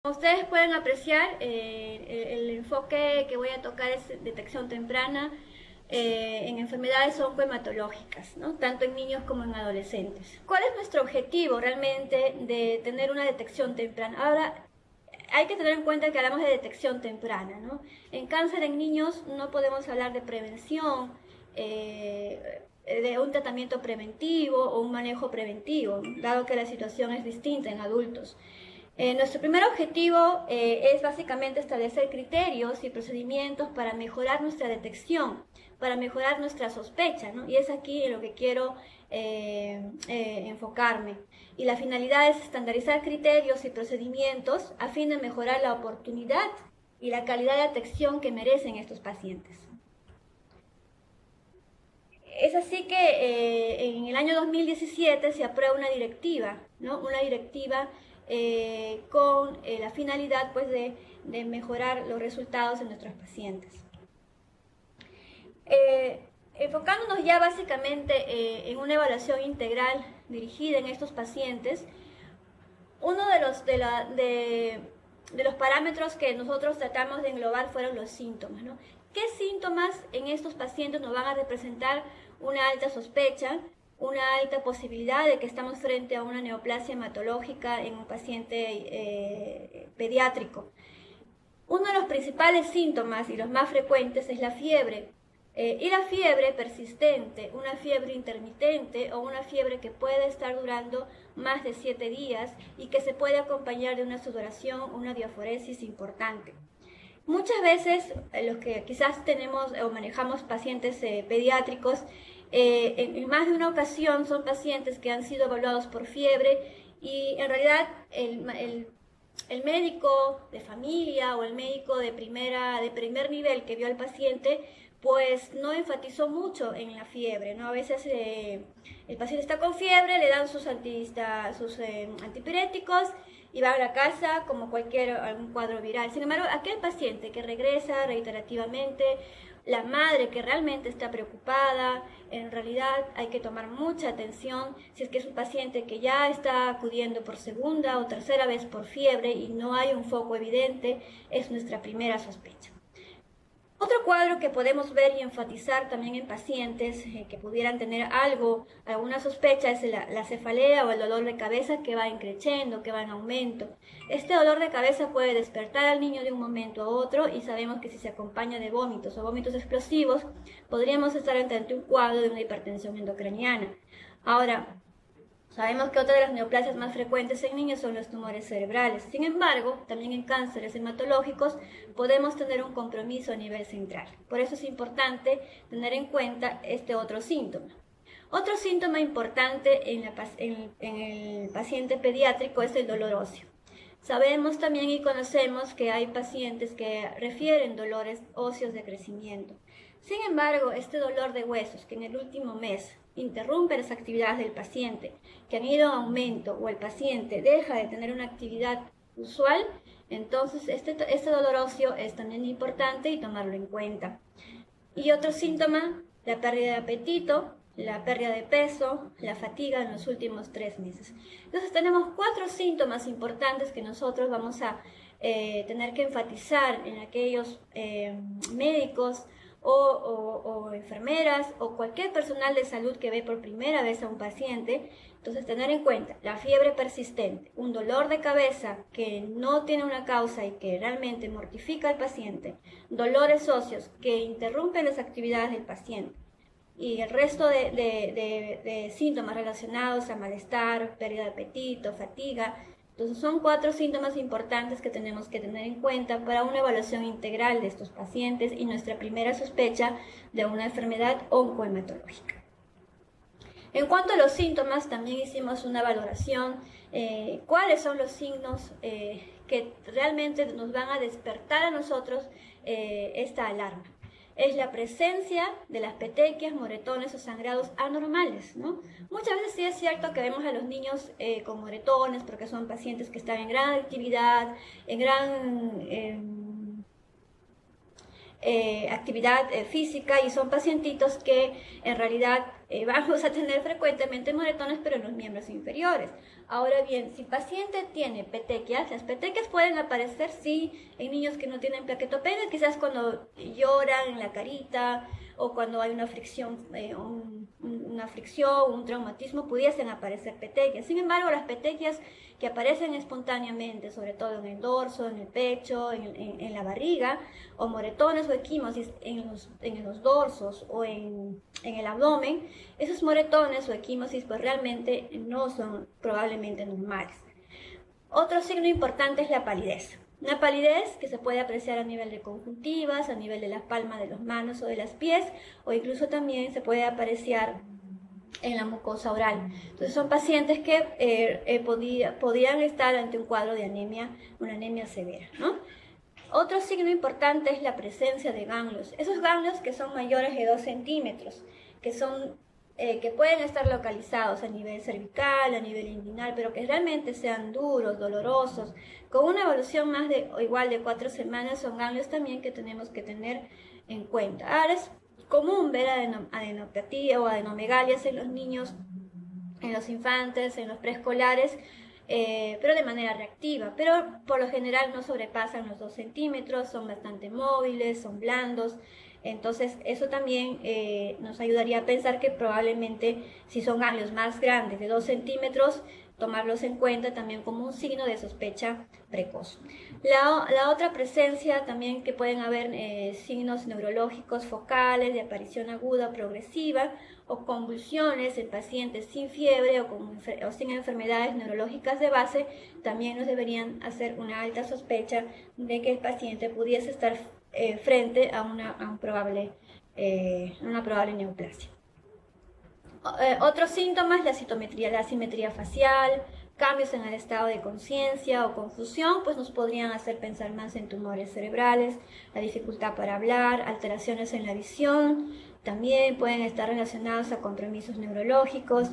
Ustedes pueden apreciar, el enfoque que voy a tocar es detección temprana en enfermedades oncohematológicas, ¿no? Tanto en niños como en adolescentes. ¿Cuál es nuestro objetivo realmente de tener una detección temprana? Ahora, hay que tener en cuenta que hablamos de detección temprana, ¿no? En cáncer en niños no podemos hablar de prevención, de un tratamiento preventivo o un manejo preventivo, ¿no? Dado que la situación es distinta en adultos. Nuestro primer objetivo es básicamente establecer criterios y procedimientos para mejorar nuestra detección, para mejorar nuestra sospecha, ¿no? Y es aquí en lo que quiero enfocarme. Y la finalidad es estandarizar criterios y procedimientos a fin de mejorar la oportunidad y la calidad de detección que merecen estos pacientes. Es así que en el año 2017 se aprueba una directiva, ¿no? Una directiva con la finalidad pues, de mejorar los resultados de nuestros pacientes. Enfocándonos ya básicamente en una evaluación integral dirigida en estos pacientes, uno de los parámetros que nosotros tratamos de englobar fueron los síntomas, ¿no? ¿Qué síntomas en estos pacientes nos van a representar una alta sospecha, una alta posibilidad de que estamos frente a una neoplasia hematológica en un paciente pediátrico? Uno de los principales síntomas y los más frecuentes es la fiebre. Y la fiebre persistente, una fiebre intermitente o una fiebre que puede estar durando más de 7 días y que se puede acompañar de una sudoración, una diaforesis importante. Muchas veces los que quizás tenemos o manejamos pacientes pediátricos, en más de una ocasión son pacientes que han sido evaluados por fiebre y en realidad el médico de familia o el médico de primer nivel que vio al paciente pues no enfatizó mucho en la fiebre, ¿no? A veces el paciente está con fiebre, le dan sus antipiréticos y va a la casa como algún cuadro viral. Sin embargo, aquel paciente que regresa reiterativamente, la madre que realmente está preocupada, en realidad hay que tomar mucha atención si es que es un paciente que ya está acudiendo por segunda o tercera vez por fiebre y no hay un foco evidente, es nuestra primera sospecha. Otro cuadro que podemos ver y enfatizar también en pacientes que pudieran tener alguna sospecha, es la cefalea o el dolor de cabeza que va increciendo, que va en aumento. Este dolor de cabeza puede despertar al niño de un momento a otro y sabemos que si se acompaña de vómitos o vómitos explosivos, podríamos estar ante un cuadro de una hipertensión endocraniana. Ahora, sabemos que otra de las neoplasias más frecuentes en niños son los tumores cerebrales. Sin embargo, también en cánceres hematológicos podemos tener un compromiso a nivel central. Por eso es importante tener en cuenta este otro síntoma. Otro síntoma importante en el paciente pediátrico es el dolor óseo. Sabemos también y conocemos que hay pacientes que refieren dolores óseos de crecimiento. Sin embargo, este dolor de huesos que en el último mes interrumpe las actividades del paciente, que han ido en aumento o el paciente deja de tener una actividad usual, entonces este dolor óseo es también importante y tomarlo en cuenta. Y otro síntoma, la pérdida de apetito, la pérdida de peso, la fatiga en los últimos 3 meses. Entonces tenemos 4 síntomas importantes que nosotros vamos a tener que enfatizar en aquellos médicos o enfermeras o cualquier personal de salud que ve por primera vez a un paciente. Entonces tener en cuenta la fiebre persistente, un dolor de cabeza que no tiene una causa y que realmente mortifica al paciente, dolores óseos que interrumpen las actividades del paciente y el resto de síntomas relacionados a malestar, pérdida de apetito, fatiga. Entonces son 4 síntomas importantes que tenemos que tener en cuenta para una evaluación integral de estos pacientes y nuestra primera sospecha de una enfermedad oncohematológica. En cuanto a los síntomas, también hicimos una valoración, cuáles son los signos que realmente nos van a despertar a nosotros esta alarma. Es la presencia de las petequias, moretones o sangrados anormales, ¿no? Muchas veces sí es cierto que vemos a los niños con moretones porque son pacientes que están en gran actividad, actividad física, y son pacientitos que en realidad vamos a tener frecuentemente moretones, pero en los miembros inferiores. Ahora bien, si el paciente tiene petequias, las petequias pueden aparecer sí en niños que no tienen plaquetopenia, quizás cuando lloran en la carita o cuando hay una fricción, un traumatismo, pudiesen aparecer petequias. Sin embargo, las petequias que aparecen espontáneamente, sobre todo en el dorso, en el pecho, en la barriga, o moretones o equimosis en los dorsos o en el abdomen, esos moretones o equimosis pues realmente no son probablemente normales. Otro signo importante es la palidez. Una palidez que se puede apreciar a nivel de conjuntivas, a nivel de las palmas de las manos o de los pies, o incluso también se puede apreciar en la mucosa oral. Entonces son pacientes que podían estar ante un cuadro de anemia, una anemia severa, ¿no? Otro signo importante es la presencia de ganglios. Esos ganglios que son mayores de 2 centímetros, que pueden estar localizados a nivel cervical, a nivel inguinal, pero que realmente sean duros, dolorosos, con una evolución más de o igual de 4 semanas, son ganglios también que tenemos que tener en cuenta. Ahora es común ver adenopatía o adenomegalias en los niños, en los infantes, en los preescolares, pero de manera reactiva, pero por lo general no sobrepasan los 2 centímetros, son bastante móviles, son blandos. Entonces eso también nos ayudaría a pensar que probablemente si son ganglios más grandes de 2 centímetros, tomarlos en cuenta también como un signo de sospecha precoz. La otra presencia también que pueden haber signos neurológicos focales de aparición aguda progresiva o convulsiones en pacientes sin fiebre o sin enfermedades neurológicas de base, también nos deberían hacer una alta sospecha de que el paciente pudiese estar frente a una probable neoplasia. Otros síntomas, la asimetría facial, cambios en el estado de conciencia o confusión, pues nos podrían hacer pensar más en tumores cerebrales, la dificultad para hablar, alteraciones en la visión, también pueden estar relacionados a compromisos neurológicos.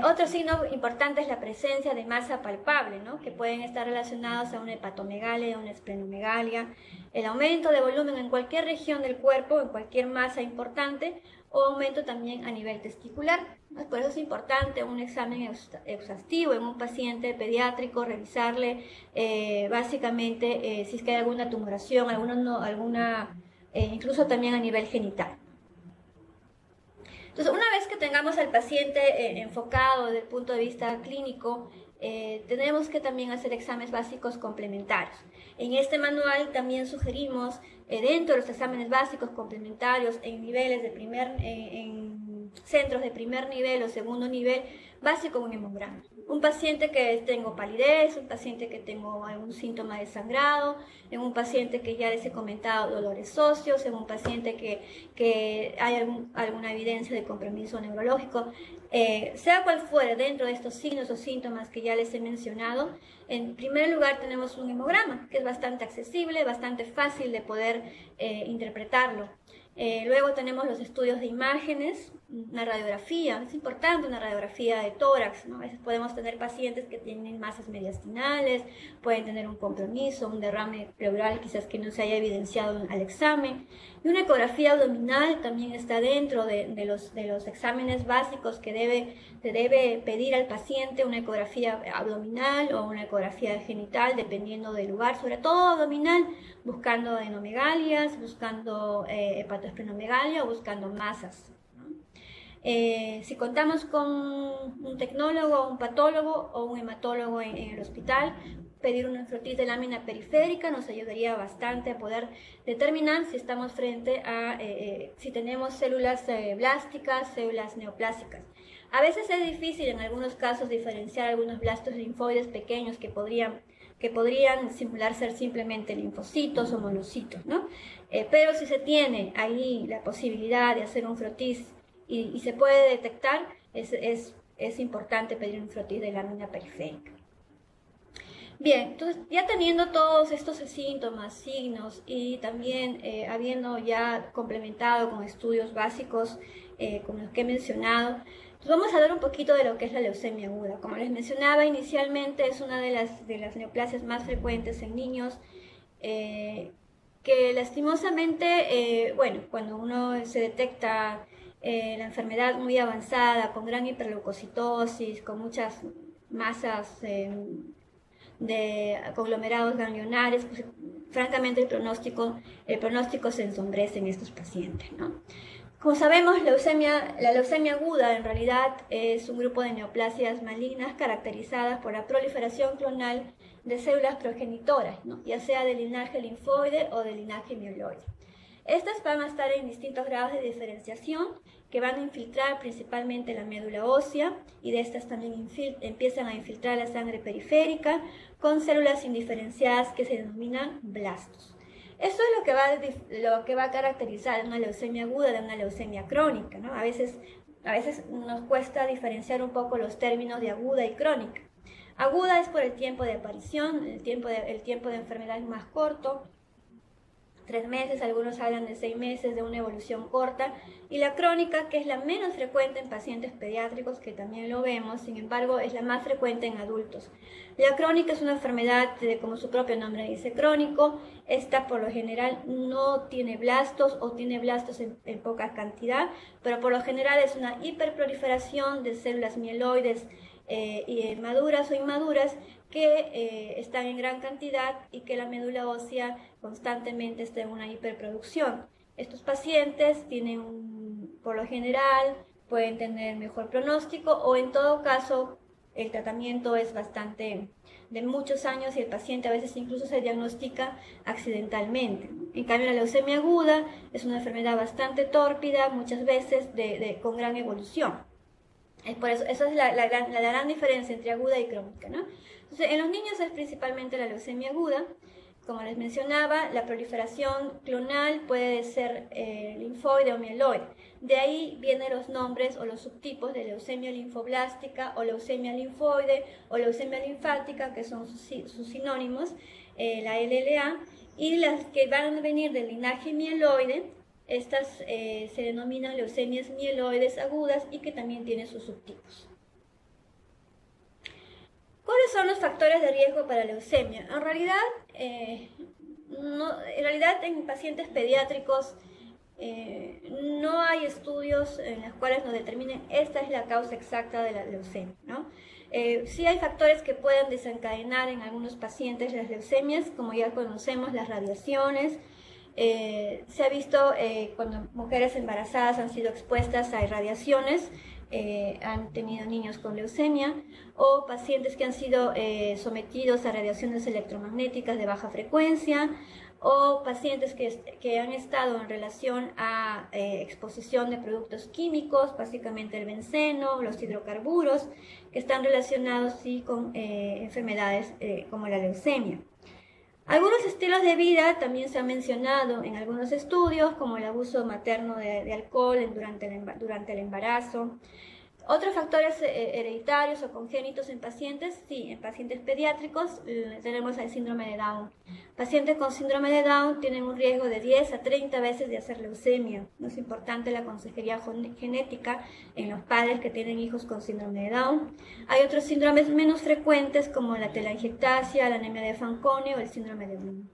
Otro signo importante es la presencia de masa palpable, ¿no? Que pueden estar relacionados a una hepatomegalia, a una esplenomegalia, el aumento de volumen en cualquier región del cuerpo, en cualquier masa importante, o aumento también a nivel testicular. Por eso es importante un examen exhaustivo en un paciente pediátrico, revisarle básicamente si es que hay alguna tumoración, incluso también a nivel genital. Entonces, una vez que tengamos al paciente enfocado desde el punto de vista clínico, tenemos que también hacer exámenes básicos complementarios. En este manual también sugerimos, dentro de los exámenes básicos complementarios en niveles de en centros de primer nivel o segundo nivel, básico un hemograma. Un paciente que tengo palidez, un paciente que tengo algún síntoma de sangrado, en un paciente que ya les he comentado dolores óseos, en un paciente que hay alguna evidencia de compromiso neurológico, sea cual fuere dentro de estos signos o síntomas que ya les he mencionado, en primer lugar tenemos un hemograma, que es bastante accesible, bastante fácil de poder interpretarlo. Luego tenemos los estudios de imágenes, una radiografía, es importante una radiografía de tórax, ¿no? A veces podemos tener pacientes que tienen masas mediastinales, pueden tener un compromiso, un derrame pleural quizás que no se haya evidenciado al examen. Y una ecografía abdominal también está dentro de los exámenes básicos que debe pedir al paciente, una ecografía abdominal o una ecografía genital, dependiendo del lugar, sobre todo abdominal, buscando adenomegalias, buscando hepatoesplenomegalia o buscando masas. Si contamos con un tecnólogo, un patólogo o un hematólogo en el hospital, pedir una nefrotis de lámina periférica nos ayudaría bastante a poder determinar si estamos frente a, si tenemos células blásticas, células neoplásicas. A veces es difícil en algunos casos diferenciar algunos blastos linfoides pequeños que podrían simular ser simplemente linfocitos o monocitos, ¿no? Pero si se tiene ahí la posibilidad de hacer un frotis y se puede detectar, es importante pedir un frotis de lámina periférica. Bien, entonces ya teniendo todos estos síntomas, signos y también habiendo ya complementado con estudios básicos como los que he mencionado, pues vamos a hablar un poquito de lo que es la leucemia aguda. Como les mencionaba inicialmente, es una de las neoplasias más frecuentes en niños, que que lastimosamente, bueno, cuando uno se detecta la enfermedad muy avanzada, con gran hiperleucocitosis, con muchas masas de conglomerados ganglionares, pues, francamente el pronóstico se ensombrece en estos pacientes, ¿no? Como sabemos, la leucemia aguda en realidad es un grupo de neoplasias malignas caracterizadas por la proliferación clonal de células progenitoras, ¿no? Ya sea del linaje linfoide o del linaje mieloide. Estas van a estar en distintos grados de diferenciación que van a infiltrar principalmente la médula ósea y de estas también empiezan a infiltrar la sangre periférica con células indiferenciadas que se denominan blastos. Esto es lo que va a caracterizar una leucemia aguda de una leucemia crónica, ¿no? A veces nos cuesta diferenciar un poco los términos de aguda y crónica. Aguda es por el tiempo de aparición, el tiempo de enfermedad es más corto, 3 meses, algunos hablan de 6 meses, de una evolución corta, y la crónica, que es la menos frecuente en pacientes pediátricos, que también lo vemos, sin embargo, es la más frecuente en adultos. La crónica es una enfermedad, como su propio nombre dice, crónico. Esta por lo general no tiene blastos o tiene blastos en poca cantidad, pero por lo general es una hiperproliferación de células mieloides maduras o inmaduras que están en gran cantidad y que la médula ósea constantemente está en una hiperproducción. Estos pacientes por lo general, pueden tener mejor pronóstico o en todo caso el tratamiento es bastante de muchos años y el paciente a veces incluso se diagnostica accidentalmente. En cambio, la leucemia aguda es una enfermedad bastante tórpida, muchas veces con gran evolución. Por eso, esa es la gran diferencia entre aguda y crónica, ¿no? Entonces, en los niños es principalmente la leucemia aguda. Como les mencionaba, la proliferación clonal puede ser linfoide o mieloide. De ahí vienen los nombres o los subtipos de leucemia linfoblástica o leucemia linfoide o leucemia linfática, que son sus sinónimos, la LLA, y las que van a venir del linaje mieloide. Estas se denominan leucemias mieloides agudas y que también tienen sus subtipos. ¿Cuáles son los factores de riesgo para leucemia? En realidad en pacientes pediátricos no hay estudios en los cuales nos determinen esta es la causa exacta de la leucemia, ¿no? Sí hay factores que pueden desencadenar en algunos pacientes las leucemias, como ya conocemos, las radiaciones. Se ha visto cuando mujeres embarazadas han sido expuestas a irradiaciones, han tenido niños con leucemia, o pacientes que han sido sometidos a radiaciones electromagnéticas de baja frecuencia, o pacientes que han estado en relación a exposición de productos químicos, básicamente el benceno, los hidrocarburos, que están relacionados sí, con enfermedades como la leucemia. Algunos estilos de vida también se han mencionado en algunos estudios, como el abuso materno de alcohol durante el embarazo. Otros factores hereditarios o congénitos en pacientes, sí, en pacientes pediátricos tenemos el síndrome de Down. Pacientes con síndrome de Down tienen un riesgo de 10 a 30 veces de hacer leucemia. No es importante la consejería genética en los padres que tienen hijos con síndrome de Down. Hay otros síndromes menos frecuentes como la telangiectasia, la anemia de Fanconi o el síndrome de Bloom.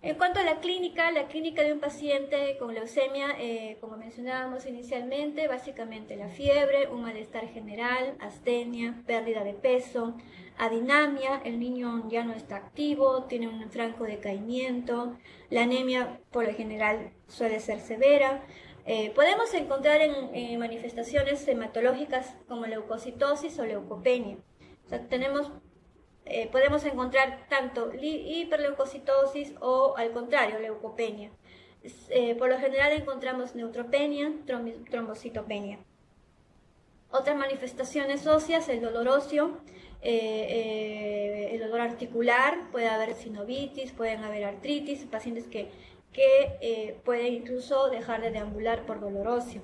En cuanto a la clínica de un paciente con leucemia, como mencionábamos inicialmente, básicamente la fiebre, un malestar general, astenia, pérdida de peso, adinamia, el niño ya no está activo, tiene un franco decaimiento, la anemia por lo general suele ser severa. Podemos encontrar en manifestaciones hematológicas como leucocitosis o leucopenia. O sea, podemos encontrar tanto hiperleucocitosis o al contrario, leucopenia. Por lo general encontramos neutropenia, trombocitopenia. Otras manifestaciones óseas, el dolor óseo, el dolor articular, puede haber sinovitis, pueden haber artritis, pacientes que pueden incluso dejar de deambular por dolor óseo.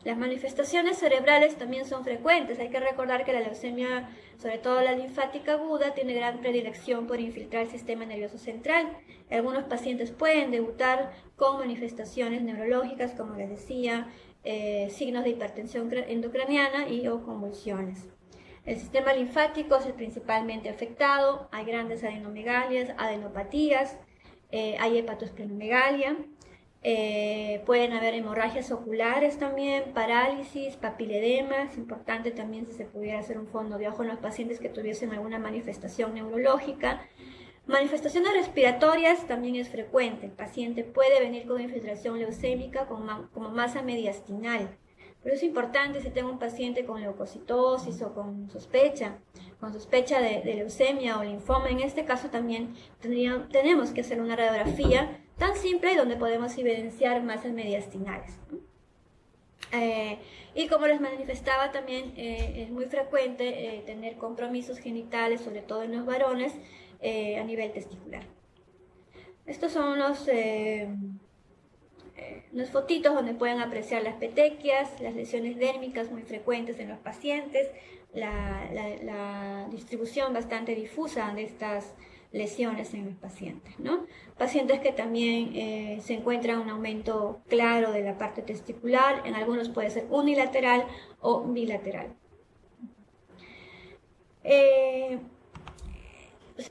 Las manifestaciones cerebrales también son frecuentes. Hay que recordar que la leucemia, sobre todo la linfática aguda, tiene gran predilección por infiltrar el sistema nervioso central. Algunos pacientes pueden debutar con manifestaciones neurológicas, como les decía, signos de hipertensión endocraniana o convulsiones. El sistema linfático es el principalmente afectado, hay grandes adenomegalias, adenopatías, hay hepatosplenomegalia, pueden haber hemorragias oculares también, parálisis, papiledema. Es importante también si se pudiera hacer un fondo de ojo en los pacientes que tuviesen alguna manifestación neurológica. Manifestaciones respiratorias también es frecuente. El paciente puede venir con infiltración leucémica como masa mediastinal. Pero es importante si tengo un paciente con leucocitosis o con sospecha de leucemia o linfoma. En este caso también tenemos que hacer una radiografía tan simple donde podemos evidenciar masas mediastinales. Y como les manifestaba también, es muy frecuente tener compromisos genitales, sobre todo en los varones, a nivel testicular. Estos son unas fotitos donde pueden apreciar las petequias, las lesiones dérmicas muy frecuentes en los pacientes, la distribución bastante difusa de estas lesiones en los pacientes, ¿no? Pacientes que también se encuentran un aumento claro de la parte testicular, en algunos puede ser unilateral o bilateral.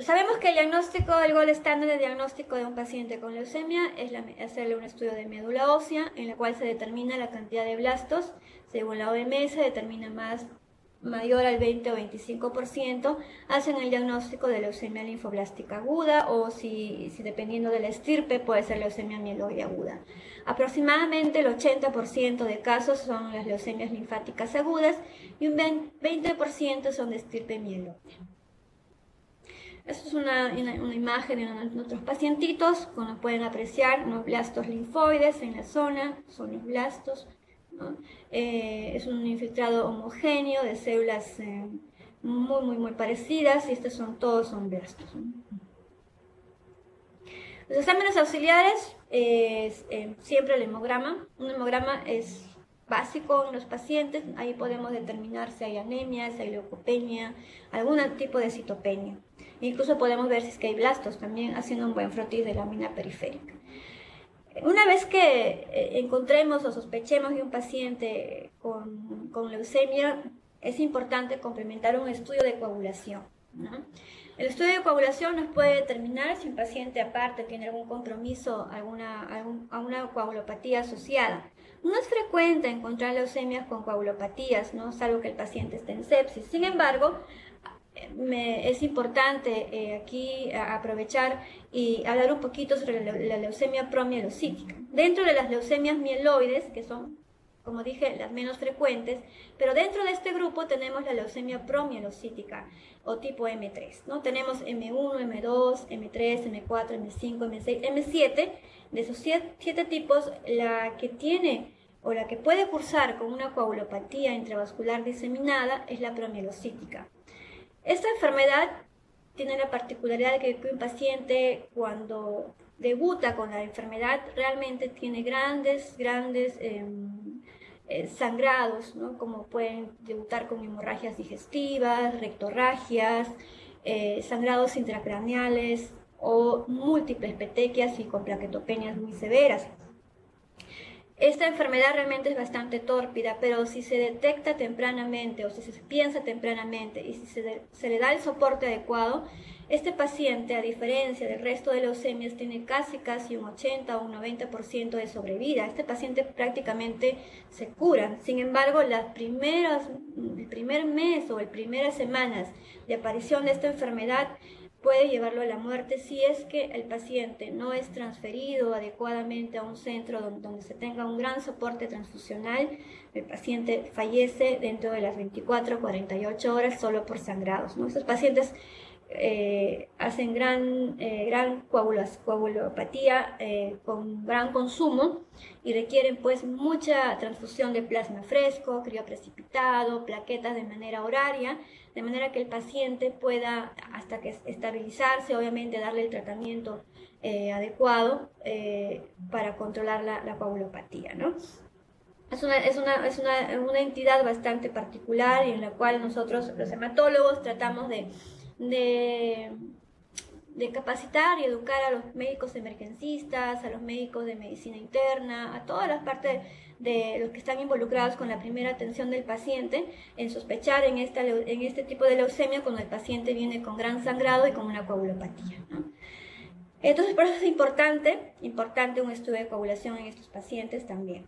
Sabemos que el gol estándar de diagnóstico de un paciente con leucemia es hacerle un estudio de médula ósea, en la cual se determina la cantidad de blastos. Según la OMS, determina mayor al 20 o 25%, hacen el diagnóstico de leucemia linfoblástica aguda, o si dependiendo de la estirpe puede ser leucemia mieloide aguda. Aproximadamente el 80% de casos son las leucemias linfáticas agudas y un 20% son de estirpe mieloide. Esta es una imagen de nuestros pacientitos, como pueden apreciar, unos blastos linfoides en la zona, son los blastos, ¿no? Es un infiltrado homogéneo de células muy parecidas, y todos son blastos, ¿no? Los exámenes auxiliares es siempre el hemograma. Un hemograma es básico en los pacientes, ahí podemos determinar si hay anemia, si hay leucopenia, algún tipo de citopenia. Incluso podemos ver si es que hay blastos también haciendo un buen frotis de lámina periférica. Una vez que encontremos o sospechemos de un paciente con leucemia, es importante complementar un estudio de coagulación, ¿no? El estudio de coagulación nos puede determinar si un paciente aparte tiene algún compromiso, a una coagulopatía asociada. No es frecuente encontrar leucemias con coagulopatías, ¿no? Salvo que el paciente esté en sepsis. Sin embargo, es importante aquí aprovechar y hablar un poquito sobre la leucemia promielocítica. Dentro de las leucemias mieloides, que son, como dije, las menos frecuentes, pero dentro de este grupo tenemos la leucemia promielocítica o tipo M3, ¿no? Tenemos M1, M2, M3, M4, M5, M6, M7. De esos 7 tipos, la que tiene o la que puede cursar con una coagulopatía intravascular diseminada es la promielocítica. Esta enfermedad tiene la particularidad de que un paciente, cuando debuta con la enfermedad, realmente tiene grandes sangrados, ¿no? Como pueden debutar con hemorragias digestivas, rectorragias, sangrados intracraneales o múltiples petequias y con plaquetopenias muy severas. Esta enfermedad realmente es bastante tórpida, pero si se detecta tempranamente o si se piensa tempranamente y si se le da el soporte adecuado, este paciente, a diferencia del resto de leucemias, tiene casi un 80 o un 90% de sobrevida. Este paciente prácticamente se cura. Sin embargo, el primer mes o las primeras semanas de aparición de esta enfermedad puede llevarlo a la muerte si es que el paciente no es transferido adecuadamente a un centro donde se tenga un gran soporte transfusional. El paciente fallece dentro de las 24 o 48 horas solo por sangrados, ¿no? Estos pacientes hacen gran coagulopatía con gran consumo y requieren pues mucha transfusión de plasma fresco, crioprecipitado, plaquetas de manera horaria, de manera que el paciente pueda, hasta que estabilizarse, obviamente darle el tratamiento adecuado para controlar la coagulopatía, ¿no? Es una entidad bastante particular y en la cual nosotros, los hematólogos, tratamos de de capacitar y educar a los médicos emergencistas, a los médicos de medicina interna, a todas las partes de los que están involucrados con la primera atención del paciente, en sospechar en este tipo de leucemia cuando el paciente viene con gran sangrado y con una coagulopatía, ¿no? Entonces, por eso es importante un estudio de coagulación en estos pacientes también.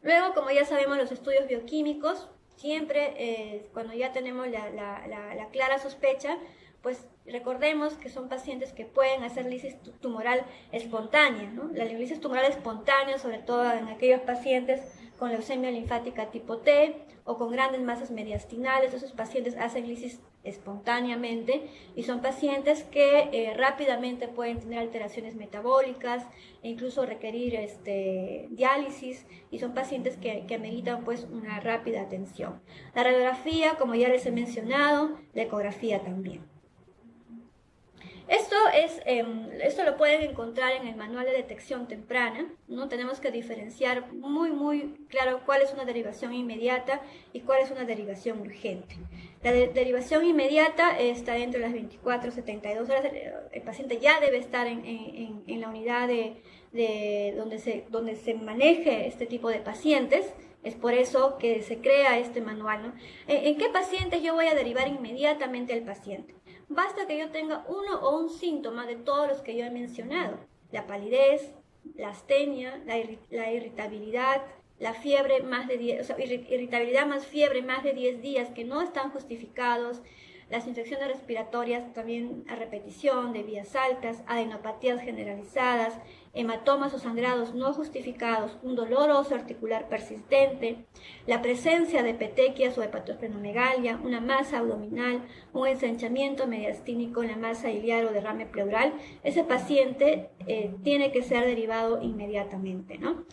Luego, como ya sabemos, los estudios bioquímicos, siempre cuando ya tenemos la clara sospecha, pues recordemos que son pacientes que pueden hacer lisis tumoral espontánea, ¿no? La lisis tumoral espontánea, sobre todo en aquellos pacientes con leucemia linfática tipo T o con grandes masas mediastinales, esos pacientes hacen lisis espontáneamente y son pacientes que rápidamente pueden tener alteraciones metabólicas e incluso requerir diálisis, y son pacientes que ameritan pues una rápida atención. La radiografía, como ya les he mencionado, la ecografía también. Esto lo pueden encontrar en el manual de detección temprana, ¿no? Tenemos que diferenciar muy claro cuál es una derivación inmediata y cuál es una derivación urgente. La derivación inmediata está dentro de las 24 a 72 horas. El paciente ya debe estar en la unidad donde se maneje este tipo de pacientes. Es por eso que se crea este manual, ¿no? ¿En qué pacientes yo voy a derivar inmediatamente al paciente? Basta que yo tenga uno o un síntoma de todos los que yo he mencionado: la palidez, la astenia, la irritabilidad, la fiebre más de 10, irritabilidad más fiebre más de 10 días que no están justificados, las infecciones respiratorias también a repetición de vías altas, adenopatías generalizadas, hematomas o sangrados no justificados, un dolor óseo articular persistente, la presencia de petequias o hepatosplenomegalia, una masa abdominal, un ensanchamiento mediastínico en la masa iliar o derrame pleural. Ese paciente tiene que ser derivado inmediatamente, ¿no?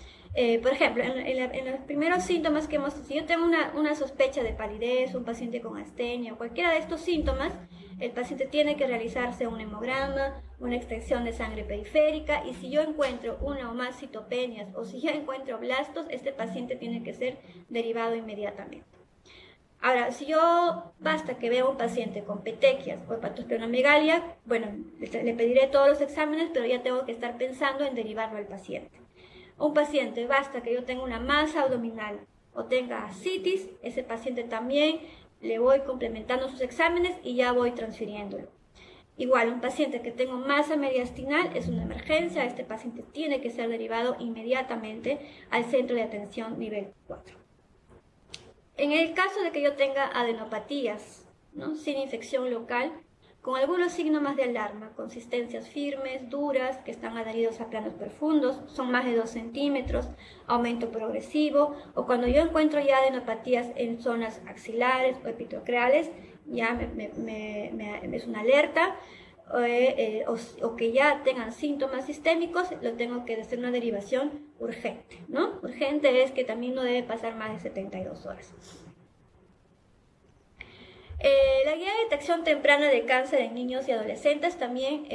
Por ejemplo, en los primeros síntomas que si yo tengo una sospecha de palidez, un paciente con astenia o cualquiera de estos síntomas, el paciente tiene que realizarse un hemograma, una extensión de sangre periférica, y si yo encuentro una o más citopenias o si yo encuentro blastos, este paciente tiene que ser derivado inmediatamente. Ahora, si yo basta que vea un paciente con petequias o hepatosplenomegalia, bueno, le pediré todos los exámenes, pero ya tengo que estar pensando en derivarlo al paciente. Un paciente, basta que yo tenga una masa abdominal o tenga ascitis, ese paciente también le voy complementando sus exámenes y ya voy transfiriéndolo. Igual, un paciente que tenga masa mediastinal es una emergencia, este paciente tiene que ser derivado inmediatamente al centro de atención nivel 4. En el caso de que yo tenga adenopatías, ¿no?, sin infección local, con algunos signos de alarma: consistencias firmes, duras, que están adheridos a planos profundos, son más de 2 centímetros, aumento progresivo, o cuando yo encuentro ya adenopatías en zonas axilares o epitocreales, ya es una alerta, o que ya tengan síntomas sistémicos, lo tengo que hacer una derivación urgente, ¿no? Urgente es que también no debe pasar más de 72 horas. La guía de detección temprana de cáncer en niños y adolescentes también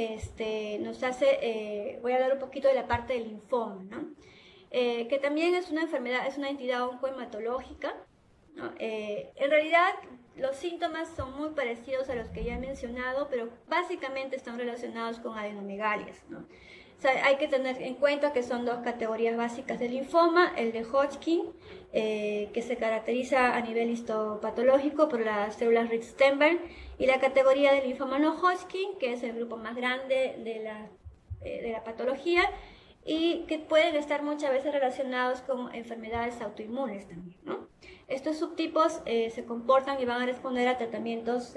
nos hace, voy a hablar un poquito de la parte del linfoma, ¿no? Que también es una enfermedad, es una entidad oncohematológica, ¿no? En realidad los síntomas son muy parecidos a los que ya he mencionado, pero básicamente están relacionados con adenomegalias, ¿no? O sea, hay que tener en cuenta que son 2 categorías básicas de linfoma: el de Hodgkin, que se caracteriza a nivel histopatológico por las células Rich-Steinberg, y la categoría de linfoma no Hodgkin, que es el grupo más grande de la patología, y que pueden estar muchas veces relacionados con enfermedades autoinmunes también, ¿no? Estos subtipos se comportan y van a responder a tratamientos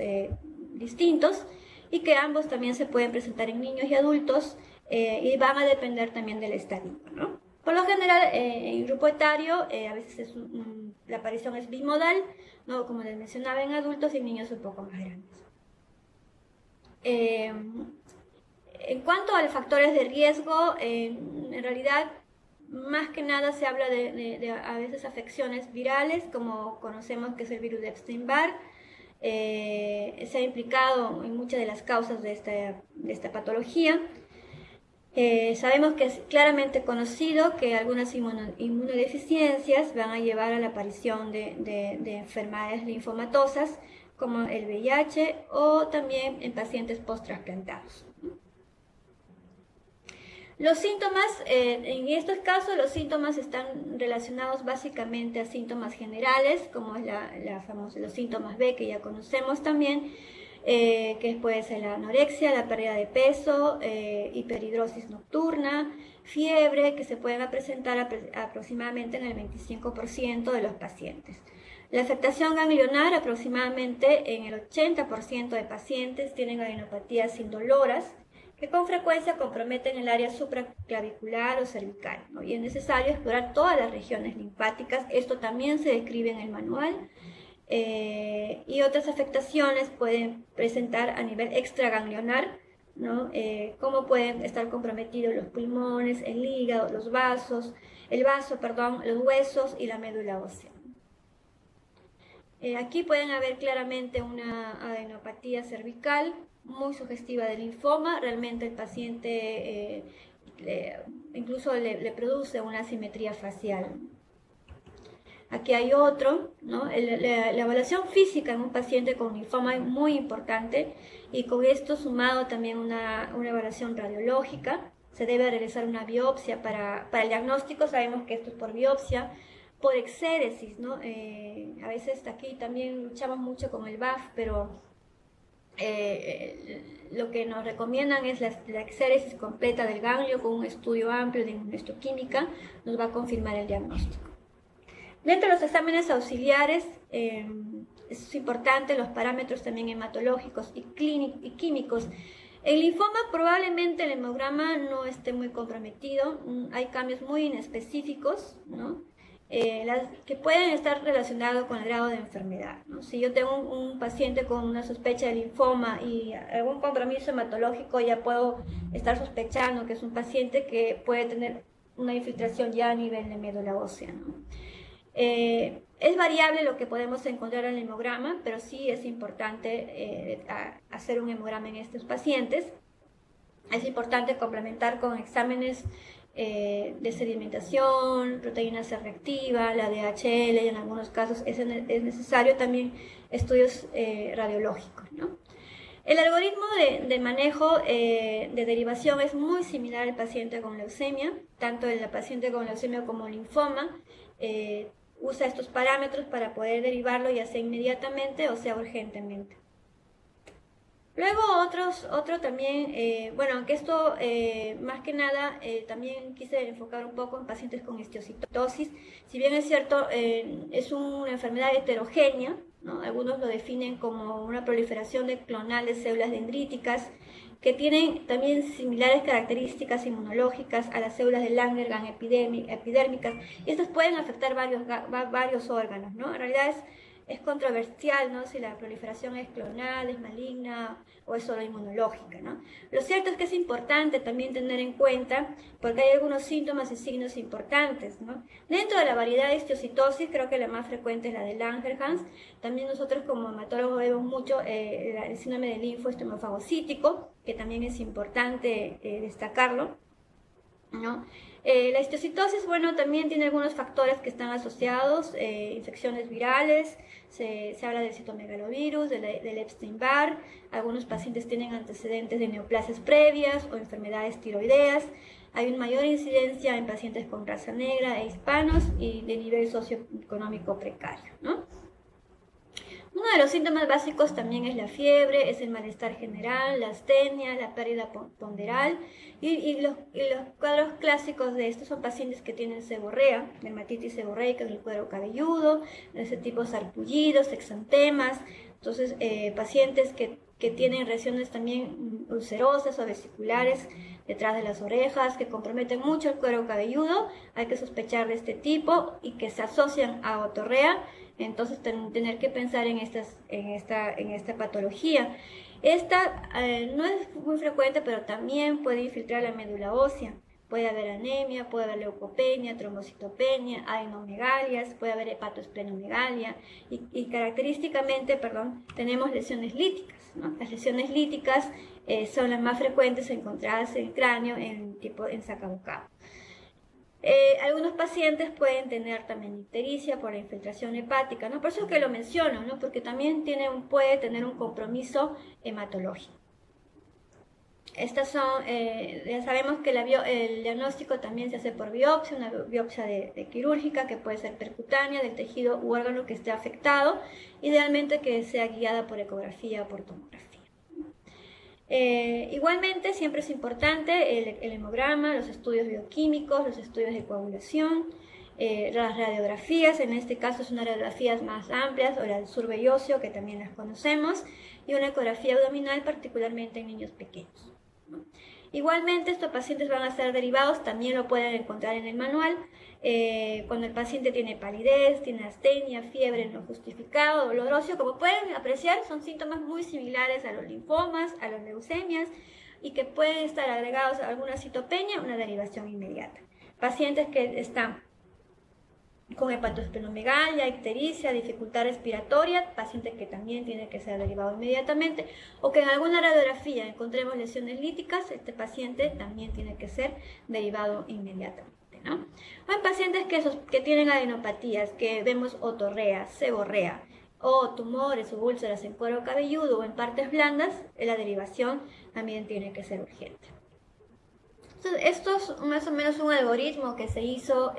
distintos, y que ambos también se pueden presentar en niños y adultos, y van a depender también del estadio, ¿no? Por lo general, en el grupo etario, a veces la aparición es bimodal, ¿no?, como les mencionaba, en adultos y en niños un poco más grandes. En cuanto a los factores de riesgo, en realidad, más que nada se habla de a veces afecciones virales, como conocemos que es el virus de Epstein-Barr. Se ha implicado en muchas de las causas de esta patología. Sabemos que es claramente conocido que algunas inmunodeficiencias van a llevar a la aparición de enfermedades linfomatosas como el VIH, o también en pacientes post-trasplantados. Los síntomas, en estos casos, los síntomas están relacionados básicamente a síntomas generales, como es los síntomas B que ya conocemos también, que puede ser la anorexia, la pérdida de peso, hiperhidrosis nocturna, fiebre, que se pueden presentar aproximadamente en el 25% de los pacientes. La afectación ganglionar, aproximadamente en el 80% de pacientes tienen adenopatías indoloras, que con frecuencia comprometen el área supraclavicular o cervical, ¿no? Y es necesario explorar todas las regiones linfáticas. Esto también se describe en el manual. Y otras afectaciones pueden presentar a nivel extraganglionar, ¿no? Como pueden estar comprometidos los pulmones, el hígado, los vasos, los huesos y la médula ósea. Aquí pueden haber claramente una adenopatía cervical muy sugestiva del linfoma. Realmente el paciente incluso le produce una asimetría facial. Aquí hay otro, ¿no? La evaluación física en un paciente con linfoma es muy importante, y con esto sumado también una evaluación radiológica. Se debe realizar una biopsia para el diagnóstico. Sabemos que esto es por biopsia, por exéresis, ¿no? A veces aquí también luchamos mucho con el BAF, pero lo que nos recomiendan es la exéresis completa del ganglio con un estudio amplio de inmunohistoquímica. Nos va a confirmar el diagnóstico. Dentro de los exámenes auxiliares, es importante los parámetros también hematológicos y químicos. El linfoma, probablemente el hemograma no esté muy comprometido. Hay cambios muy inespecíficos, ¿no? Que pueden estar relacionados con el grado de enfermedad, ¿no? Si yo tengo un paciente con una sospecha de linfoma y algún compromiso hematológico, ya puedo estar sospechando que es un paciente que puede tener una infiltración ya a nivel de médula ósea, ¿no? Es variable lo que podemos encontrar en el hemograma, pero sí es importante hacer un hemograma en estos pacientes. Es importante complementar con exámenes de sedimentación, proteína C reactiva, la DHL, y en algunos casos es necesario también estudios radiológicos, ¿no? El algoritmo de manejo de derivación es muy similar al paciente con leucemia. Tanto el paciente con leucemia como linfoma usa estos parámetros para poder derivarlo, ya sea inmediatamente o sea urgentemente. Luego otro también, bueno, aunque esto más que nada también quise enfocar un poco en pacientes con histiocytosis. Si bien es cierto, es una enfermedad heterogénea, ¿no? Algunos lo definen como una proliferación clonal de células dendríticas que tienen también similares características inmunológicas a las células de Langerhans epidérmicas, y estas pueden afectar varios órganos, ¿no? En realidad es controversial, ¿no? Si la proliferación es clonal, es maligna o es solo inmunológica, ¿no? Lo cierto es que es importante también tener en cuenta, porque hay algunos síntomas y signos importantes, ¿no? Dentro de la variedad de histiocytosis, creo que la más frecuente es la de Langerhans. También nosotros como hematólogos vemos mucho el síndrome del linfoestomofagocítico, que también es importante destacarlo, ¿no? La histiocytosis, bueno, también tiene algunos factores que están asociados, infecciones virales, se habla del citomegalovirus, del Epstein-Barr. Algunos pacientes tienen antecedentes de neoplasias previas o enfermedades tiroideas. Hay una mayor incidencia en pacientes con raza negra e hispanos y de nivel socioeconómico precario, ¿no? Uno de los síntomas básicos también es la fiebre, es el malestar general, la astenia, la pérdida ponderal, y los cuadros clásicos de estos son pacientes que tienen seborrea, dermatitis seborreica del cuero cabelludo, de ese tipo sarpullidos, exantemas. Entonces pacientes que tienen lesiones también ulcerosas o vesiculares detrás de las orejas, que comprometen mucho el cuero cabelludo, hay que sospechar de este tipo y que se asocian a otorrea. Entonces tener que pensar en esta patología. Esta no es muy frecuente, pero también puede infiltrar la médula ósea. Puede haber anemia, puede haber leucopenia, trombocitopenia, adenomegalias, puede haber hepatoesplenomegalia y característicamente, tenemos lesiones líticas, ¿no? Las lesiones líticas son las más frecuentes encontradas en el cráneo en sacabocado. Algunos pacientes pueden tener también ictericia por la infiltración hepática, ¿no? Por eso es que lo menciono, ¿no? Porque también puede tener un compromiso hematológico. Estas son, ya sabemos que el diagnóstico también se hace por biopsia, una biopsia de quirúrgica que puede ser percutánea del tejido u órgano que esté afectado, idealmente que sea guiada por ecografía o por tomografía. Igualmente, siempre es importante el hemograma, los estudios bioquímicos, los estudios de coagulación, las radiografías, en este caso son unas radiografías más amplias, o la del survey óseo, que también las conocemos, y una ecografía abdominal, particularmente en niños pequeños. Igualmente, estos pacientes van a ser derivados, también lo pueden encontrar en el manual, cuando el paciente tiene palidez, tiene astenia, fiebre no justificado, dolor óseo. Como pueden apreciar, son síntomas muy similares a los linfomas, a las leucemias, y que pueden estar agregados a alguna citopenia, una derivación inmediata. Pacientes que están con hepatosplenomegalia, ictericia, dificultad respiratoria, pacientes que también tiene que ser derivado inmediatamente, o que en alguna radiografía encontremos lesiones líticas, este paciente también tiene que ser derivado inmediatamente, ¿no? O en pacientes que tienen adenopatías, que vemos otorrea, seborrea, o tumores o úlceras en cuero cabelludo o en partes blandas, la derivación también tiene que ser urgente. Esto es más o menos un algoritmo que se hizo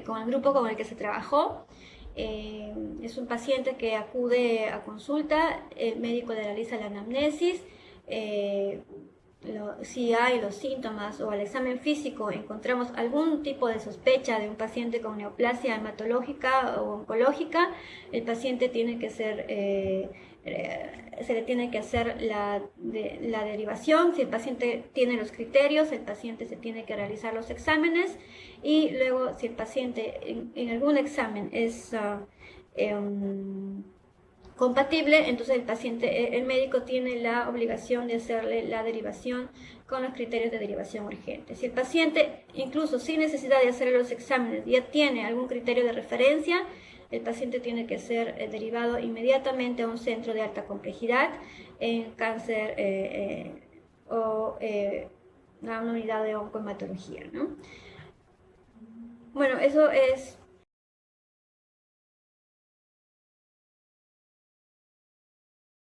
con el grupo con el que se trabajó. Es un paciente que acude a consulta, el médico le realiza la anamnesis, si hay los síntomas o al examen físico encontramos algún tipo de sospecha de un paciente con neoplasia hematológica o oncológica, el paciente tiene que ser... se le tiene que hacer la derivación. Si el paciente tiene los criterios, el paciente se tiene que realizar los exámenes, y luego si el paciente en algún examen es compatible, entonces el médico tiene la obligación de hacerle la derivación con los criterios de derivación urgente. Si el paciente, incluso sin necesidad de hacer los exámenes, ya tiene algún criterio de referencia, el paciente tiene que ser derivado inmediatamente a un centro de alta complejidad en cáncer o a una unidad de oncohematología, ¿no? Bueno, eso es